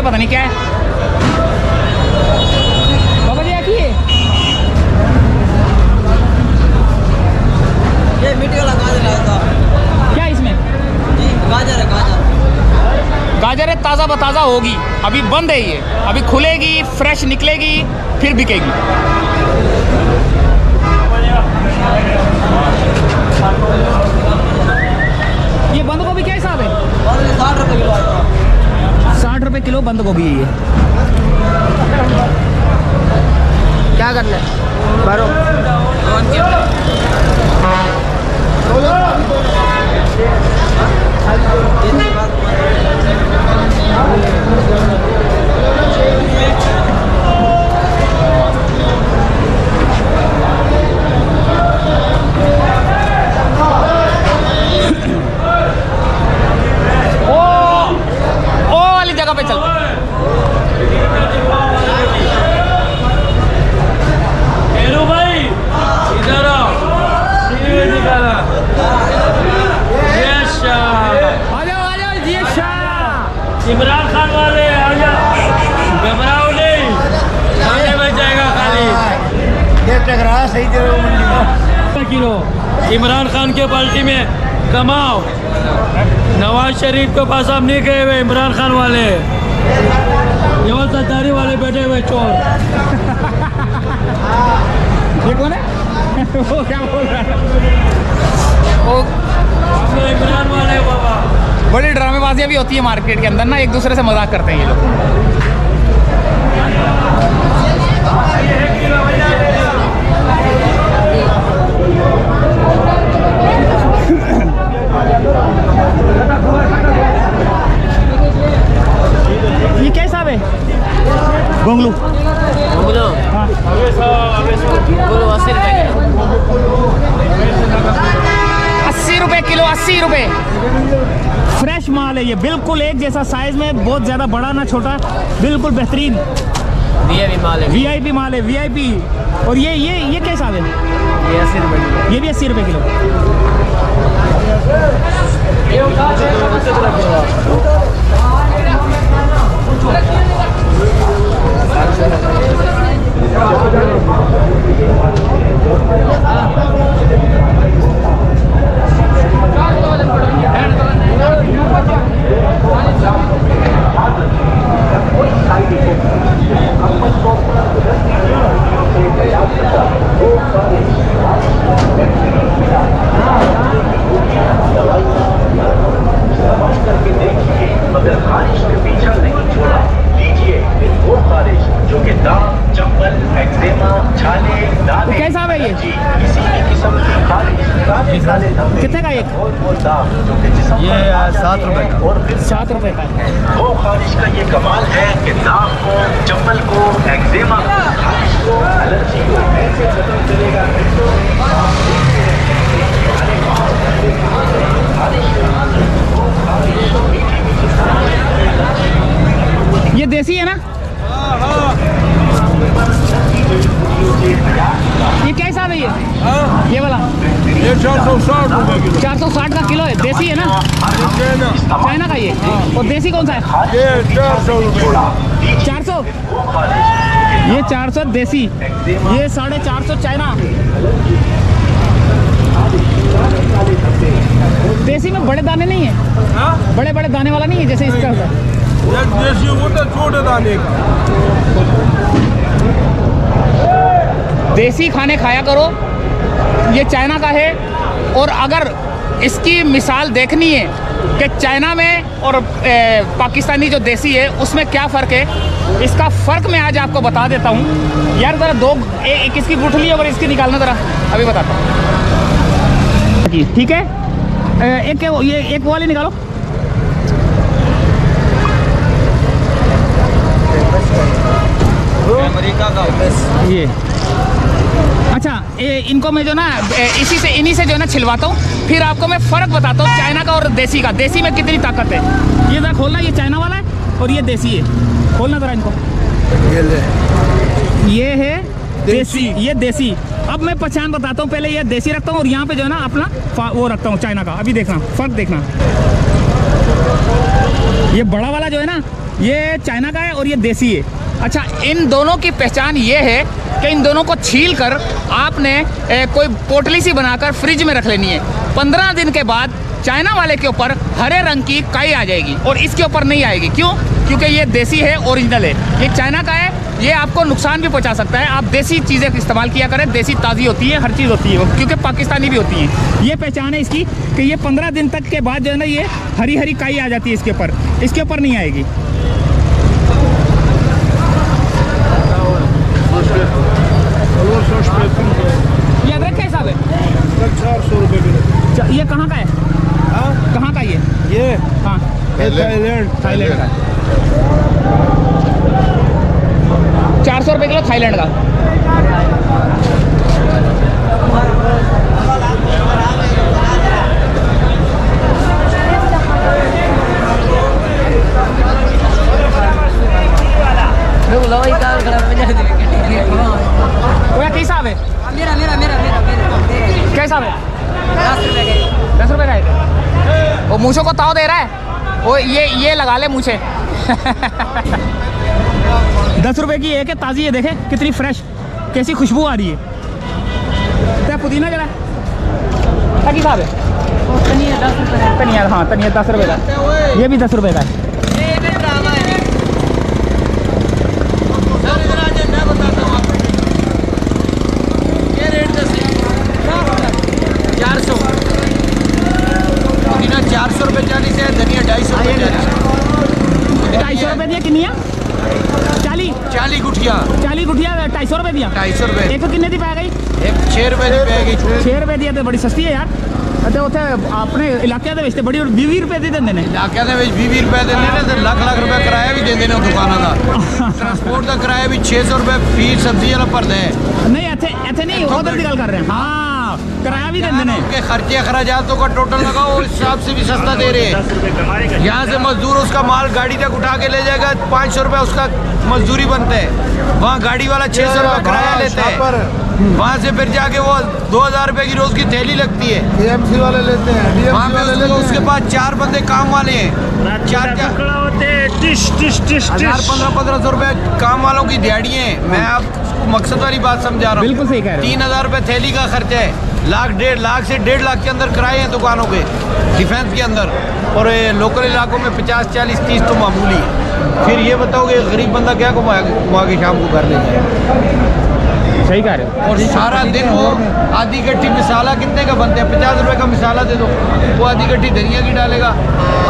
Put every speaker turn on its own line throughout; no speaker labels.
पता नहीं क्या है। बाबा जी आखिए
ये मिट्टी वाला गाजर आया था।
क्या इसमें?
जी गाजर है, गाजर।
गाजर है, ताज़ा बताज़ा होगी, अभी बंद है ये, अभी खुलेगी, फ्रेश निकलेगी, फिर बिकेगी। ये बंद गोभी क्या हिसाब है?
60 रुपये किलो आता है।
60 रुपये किलो बंद गोभी है ये। क्या कर ले बारो ओ वाली जगह पे चल।
भाई इधर आओ, इमरान खान वाले आ जाओ, घबराओ नहीं, खाने में जाएगा खाली।
ये टकरा सही जगह मंडी में
किलो इमरान खान के पार्टी में कमाओ। नवाज शरीफ के पास आप नहीं गए हुए, इमरान खान वाले ये वो सरदारी वाले बैठे हुए चोर।
ये कौन है? वो क्या बोल रहा है? वो
इमरान वाले बाबा।
बड़ी ड्रामेबाजियाँ भी होती है मार्केट के अंदर ना, एक दूसरे से मजाक करते हैं ये लोग। ये क्या हिसाब है? गोंगलू हाँ 80 रुपये किलो, 80 रुपये। फ्रेश माल है ये, बिल्कुल एक जैसा साइज में, बहुत ज़्यादा बड़ा ना छोटा, बिल्कुल बेहतरीन
वीआईपी माल है,
वीआईपी माल है, वीआईपी। और ये क्या हिसाब है?
ये 80 रुपये किलो।
ये भी 80 रुपये किलो। कितने का एक?
ये 7 रुपये का।
7 रुपये का।
वो खारिश का ये कमाल है कि दाग को, चंबल को, एक्जेमा को, खारिश को, एलर्जी को ऐसे खत्म करेगा।
ये देसी है ना? ये क्या हिसाब है ये? ये वाला
ये 460 रुपये किलो।
460 का किलो है, देसी है ना? चाइना का ये। और देसी कौन सा है?
ये 400 रुपये।
400? ये 400 देसी, ये 450 चाइना। देसी में बड़े दाने नहीं है, बड़े बड़े दाने वाला नहीं है जैसे इसका होता है।
देसी होता है छोटे दाने का।
देसी खाने खाया करो, ये चाइना का है। और अगर इसकी मिसाल देखनी है कि चाइना में और पाकिस्तानी जो देसी है उसमें क्या फ़र्क है, इसका फ़र्क मैं आज आपको बता देता हूँ। यार ज़रा एक इसकी गुठली और इसकी निकालना ज़रा, अभी बताता हूँ। ठीक है, ये एक वाली निकालो।
अमेरिका का
ये अच्छा, इनको मैं जो ना इन्हीं से जो है ना छिलवाता हूँ, फिर आपको मैं फ़र्क बताता हूँ चाइना का और देसी का। देसी में कितनी ताकत है, ये ज़रा खोलना। ये चाइना वाला है और ये देसी है, खोलना ज़रा इनको। ये है देसी, ये देसी। अब मैं पहचान बताता हूँ, पहले ये देसी रखता हूँ और यहाँ पे जो है ना अपना वो रखता हूँ चाइना का। अभी देखना फ़र्क, देखना। ये बड़ा वाला जो है ना ये चाइना का है और ये देसी है। अच्छा, इन दोनों की पहचान ये है कि इन दोनों को छील कर आपने कोई पोटली सी बनाकर फ्रिज में रख लेनी है। 15 दिन के बाद चाइना वाले के ऊपर हरे रंग की काई आ जाएगी और इसके ऊपर नहीं आएगी। क्यों? क्योंकि ये देसी है, ओरिजिनल है। ये चाइना का है, ये आपको नुकसान भी पहुंचा सकता है। आप देसी चीज़ें इस्तेमाल किया करें, देसी ताज़ी होती है, हर चीज़ होती है, क्योंकि पाकिस्तानी भी होती है। ये पहचान है इसकी कि ये 15 दिन तक के बाद जो है ना, ये हरी हरी काई आ जाती है इसके ऊपर नहीं आएगी। ये अदरक कैसा है?
400 रुपये किलो।
ये कहाँ का है? कहाँ का ये? हाँ,
थाईलैंड
का 400 रुपये किलो थाईलैंड का। कैसा है? कैसा है? 10 रुपये का है। वो मूछों को ताव दे रहा है वो। ये लगा ले मूछे। 10 रुपए की एक है, ताज़ी है। देखे कितनी फ्रेश, कैसी खुशबू आ रही है। क्या पुदीना जरा क्या साहब है? धनिया 10 रुपये। धनिया, हाँ, धनिया 10 रुपये का। ये भी 10 रुपये का है। चाली गुठिया 250 रुपये दिया।
250 रुपये।
एक कितने दी पै गई?
एक 6 रुपये दी पैगी।
6 रुपये दी तो बड़ी सस्ती है यार। ਅਤੇ ਉੱਥੇ ਆਪਣੇ ਇਲਾਕਿਆਂ ਦੇ ਵਿੱਚ ਤੇ ਬੜੀ 20 ਰੁਪਏ ਦੀ ਦਿੰਦੇ ਨੇ।
ਇਲਾਕਿਆਂ ਦੇ ਵਿੱਚ 20 ਰੁਪਏ ਦਿੰਦੇ ਨੇ ਤੇ ਲੱਖ ਰੁਪਏ ਕਿਰਾਇਆ ਵੀ ਦਿੰਦੇ ਨੇ ਉਹ ਦੁਕਾਨਾਂ ਦਾ। ਟਰਾਂਸਪੋਰਟ ਦਾ ਕਿਰਾਇਆ ਵੀ 600 ਰੁਪਏ ਫੀਸ ਸਬਜ਼ੀ ਵਾਲਾ ਭਰਦਾ ਹੈ।
ਨਹੀਂ ਇੱਥੇ ਨਹੀਂ, ਉਧਰ ਦੀ ਗੱਲ ਕਰ ਰਹੇ ਹਾਂ। किराया भी देते हैं
के खर्चे अखराजातों का टोटल लगाओ, उस हिसाब से भी सस्ता दे रहे हैं। यहाँ से मजदूर उसका माल गाड़ी तक उठा के ले जाएगा, 500 रुपये उसका मजदूरी बनते है। वहाँ गाड़ी वाला 600 रुपये किराया लेता है। वहाँ से फिर जाके वो 2000 रुपये की रोज की थैली लगती है।
DMC वाले लेते हैं।
वहाँ पे उसके पास 4 बंदे काम वाले हैं। 1500 रुपये काम वालों की दिहाड़ी है। मैं आपको मकसद वाली बात समझा रहा हूँ।
बिल्कुल सही कह रहे हो।
3000 रुपये थैली का खर्चा है। लाख से 1.5 लाख के अंदर किराए हैं दुकानों के डिफेंस के अंदर, और लोकल इलाकों में 50, 40, 30 तो मामूली है। फिर ये बताओगे गरीब बंदा क्या घुमा के शाम को घर ले जाए?
सही कह रहे हो।
और सारा दिन वो आधी गट्ठी मिसाला कितने का बनते हैं? 50 रुपये का मिसाला दे दो, वो आधी गट्ठी धनिया की डालेगा।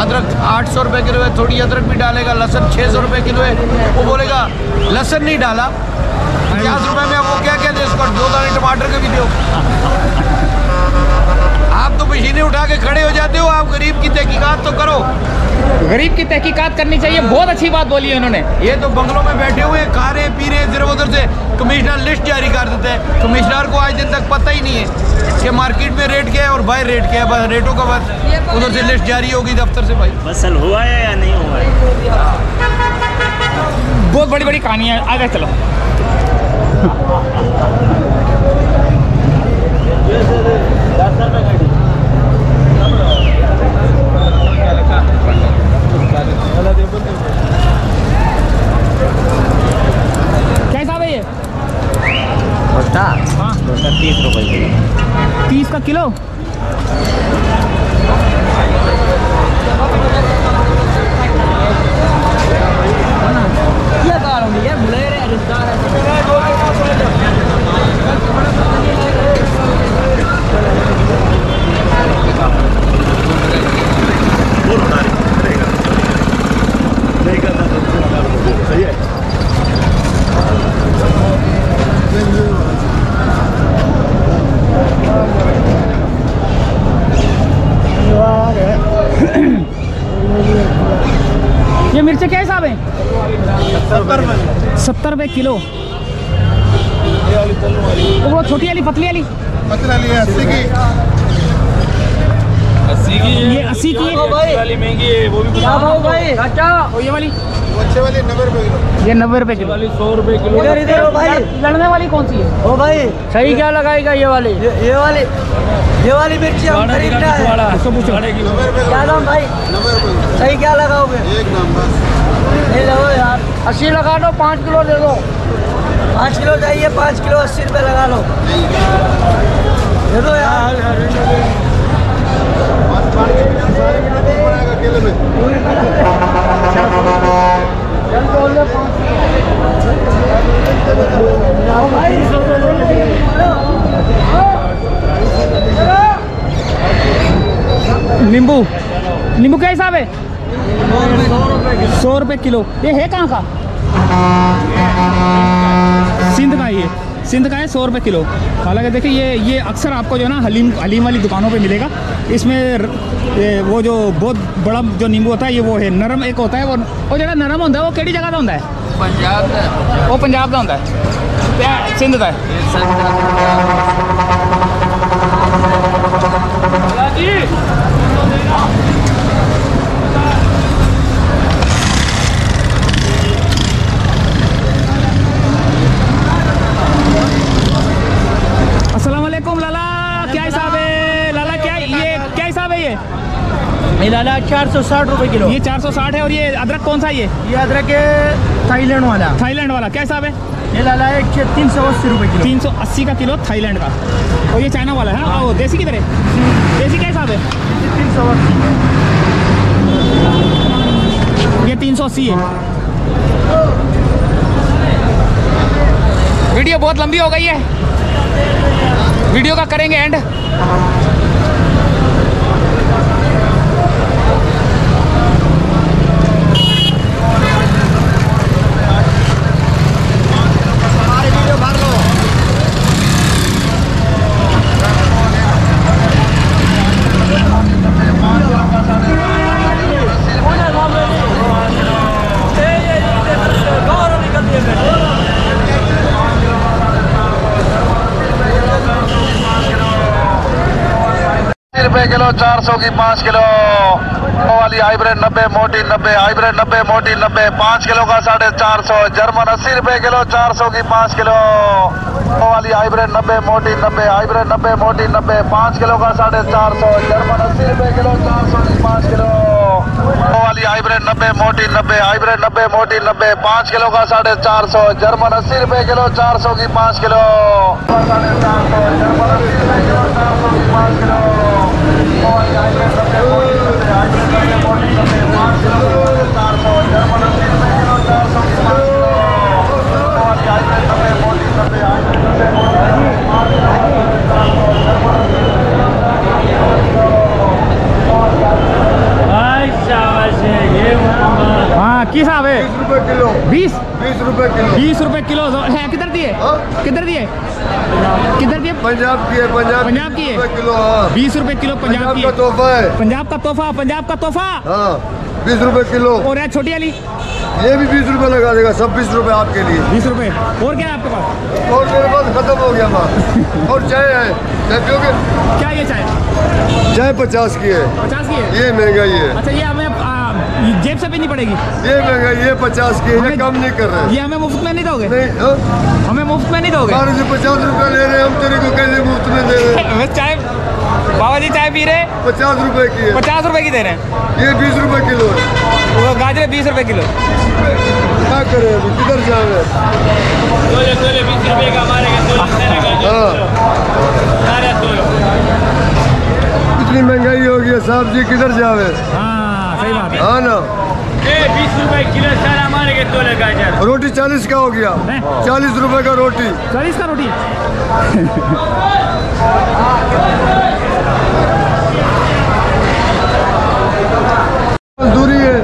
अदरक 800 रुपये किलो है, थोड़ी अदरक भी डालेगा। लहसुन 600 रुपये किलो है, वो बोलेगा लहसुन नहीं डाला। 50 रुपये में वो क्या कहते हैं, इसको 2 दाने टमाटर के भी दो। आप तो मशीनें उठा के खड़े हो जाते हो। आप गरीब की तहकीकात तो करो।
गरीब की तहकीकात करनी चाहिए। बहुत अच्छी बात बोली है उन्होंने।
ये तो बंगलों में बैठे हुए खा रहे पी रहे, इधर उधर से कमिश्नर लिस्ट जारी कर देते हैं। कमिश्नर को आज दिन तक पता ही नहीं है कि मार्केट में रेट क्या है और बाहर रेट क्या है। बस रेटों का बस उधर से लिस्ट जारी होगी दफ्तर से। भाई
मसल हुआ है या नहीं हुआ है?
बहुत बड़ी बड़ी कहानी है। आगे चलो। कैसा है ये? हाँ,
30 रुपये किलो।
30 का किलो। ये मिर्ची क्या हिसाब है? 70 रुपये किलो। वो छोटी वाली पतली वाली?
पतली वाली 80 की।
80 की है।
ये 80 की है।
वाली महंगी है, वो भी
क्या भाव भाई? और ये वाली?
अच्छे वाली 90 रुपये किलो।
ये 90 रुपये किलो।
वाली 100 रुपये किलो।
इधर इधर हो भाई।
लड़ने वाली कौन सी है?
ओ भाई सही क्या लगाएगा ये वाली? ये वाली मिर्ची हम खरीदना है।
उसको पूछो।
90 रुपये
क्या दाम भाई?
90 रुपये।
सही क्या लगाओगे?
एक दाम बस।
80 लगा लो, 5 किलो दे दो। 5 किलो चाहिए, 5 किलो 80 रुपये लगा लो, दे दो यार।
नींबू नींबू क्या हिसाब है? 100 रुपये किलो। ये है कहाँ का? सिंध का। ये सिंध का है, 100 रुपये किलो। हालांकि देखिए ये अक्सर आपको जो है ना हलीम वाली दुकानों पे मिलेगा। इसमें वो जो बहुत बड़ा जो नींबू होता है, ये वो है नरम एक होता है। वो जो नरम होता है वो केड़ी जगह का होता है?
पंजाब का।
वो पंजाब का होता है, सिंध का है। अस्सलाम वालेकुम लाला, क्या हिसाब है? लाला क्या हिसाब है ये?
लाला 460 रुपये किलो।
ये 460 है। और ये अदरक कौन सा है? ये
अदरक है थाईलैंड वाला।
थाईलैंड वाला क्या हिसाब है?
ये लाला है 380 रुपये किलो।
380 का किलो थाईलैंड का। और ये चाइना वाला है। हाँ, वो देसी किधर है? देसी क्या हिसाब है?
380।
ये 380 है। वीडियो बहुत लंबी हो गई है, वीडियो का करेंगे एंड।
रुपए किलो 400 की 5 किलो वाली हाइब्रिड 90 मोटी 90 हाइब्रिड 90 मोटी 90 5 किलो का 450। जर्मन 80 रुपए किलो 400 की 5 किलो वाली हाइब्रिड 90 मोटी 90 हाइब्रिड 90 मोटी 90 5 किलो का 450। जर्मन 80 रुपए किलो 400 की 5 किलो वाली हाइब्रिड 90 मोटी 90 हाइब्रिड 90 मोटी 90 5 किलो का 450। जर्मन 80 रुपए किलो 400 की 5 किलो 450। जर्मन 80 रुपए किलो 400 की 5 किलो
हाँ किस हिसाब है?
20 रुपए किलो।
20
रुपए किलो।
20 रुपए किलो है। किधर दिए? किधर दिए? किधर दिए?
पंजाब की है।
पंजाब की है।
किलो। हाँ
20 रुपए किलो पंजाब की
का तोहफा है।
पंजाब का तोहफा। पंजाब का तोहफा।
हाँ 20 रुपए किलो।
और है छोटी वाली?
ये भी 20 रुपए लगा देगा। सब 20 रुपए आपके लिए।
20 रुपए। और क्या है आपके पास?
और मेरे पास खत्म हो गया माँ। और चाय है, चाय पियोगे?
क्या ये चाय?
चाय 50 की है।
50 की है।
ये महंगाई है।
अच्छा, ये हमें जेब से भी नहीं पड़ेगी?
ये महंगाई ये 50 की है। ये कम नहीं कर रहे।
ये हमें मुफ्त में नहीं दोगे?
नहीं
हमें मुफ्त में नहीं दोगे?
50 रुपए ले रहे हैं हम, तेरे को कैसे मुफ्त में दे रहे हैं?
चाय बाबा जी चाय पी रहे
50 रुपए की है।
50 रुपए की दे रहे हैं।
ये 20 रुपए किलो है।
वो गाजर 20 रुपए किलो।
क्या करें अभी, किधर जाए?
20 रुपए का हमारे
इतनी महंगाई हो गई है साहब जी, किधर जावे?
हाँ सही बात है।
हाँ ना।
20 रुपए किलो सर हमारे के तोले गाजर।
रोटी 40 का हो गया। 40 रुपए का रोटी।
40 का रोटी।
मजदूरी है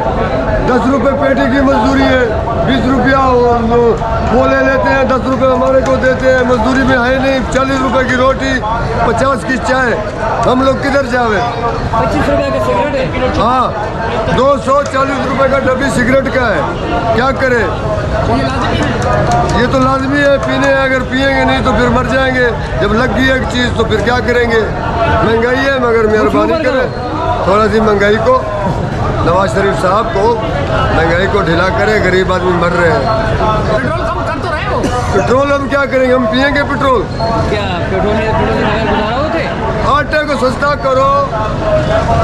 10 रुपए पेटी की मजदूरी है। 20 रुपया वो ले लेते हैं, 10 रुपए हमारे को देते हैं। मजदूरी में है नहीं। 40 रुपए की रोटी, 50 की चाय। हम लोग किधर जावे?
25 रुपये का सिगरेट है।
हाँ 240 रुपए का डब्बी सिगरेट का है। क्या करें? ये तो लाजमी है पीने। अगर पिएंगे नहीं तो फिर मर जाएंगे। जब लग गई एक चीज़ तो फिर क्या करेंगे? महंगाई है, मगर मेहरबानी करें थोड़ा सी महंगाई को, नवाज शरीफ साहब को महंगाई को ढीला करे। गरीब आदमी मर रहे हैं।
पेट्रोल कम कर तो रहे हो।
पेट्रोल हम क्या करेंगे? हम पिएंगे पेट्रोल।
क्या पेट्रोल गुजारा होते?
8 आटे को सस्ता करो,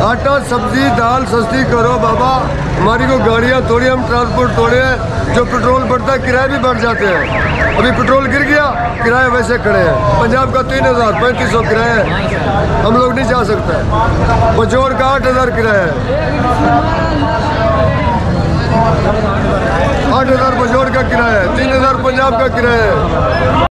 आटा सब्जी दाल सस्ती करो बाबा। हमारी को गाड़ियाँ थोड़ी, हम ट्रांसपोर्ट थोड़े हैं, जो पेट्रोल बढ़ता है किराए भी बढ़ जाते हैं। अभी पेट्रोल गिर गया, किराए वैसे खड़े हैं। पंजाब का 3000-3500 किराया है, हम लोग नहीं जा सकते। बजौर का 8000 किराया है, 8000 बजौर का किराया है, 3000 पंजाब का किराया है।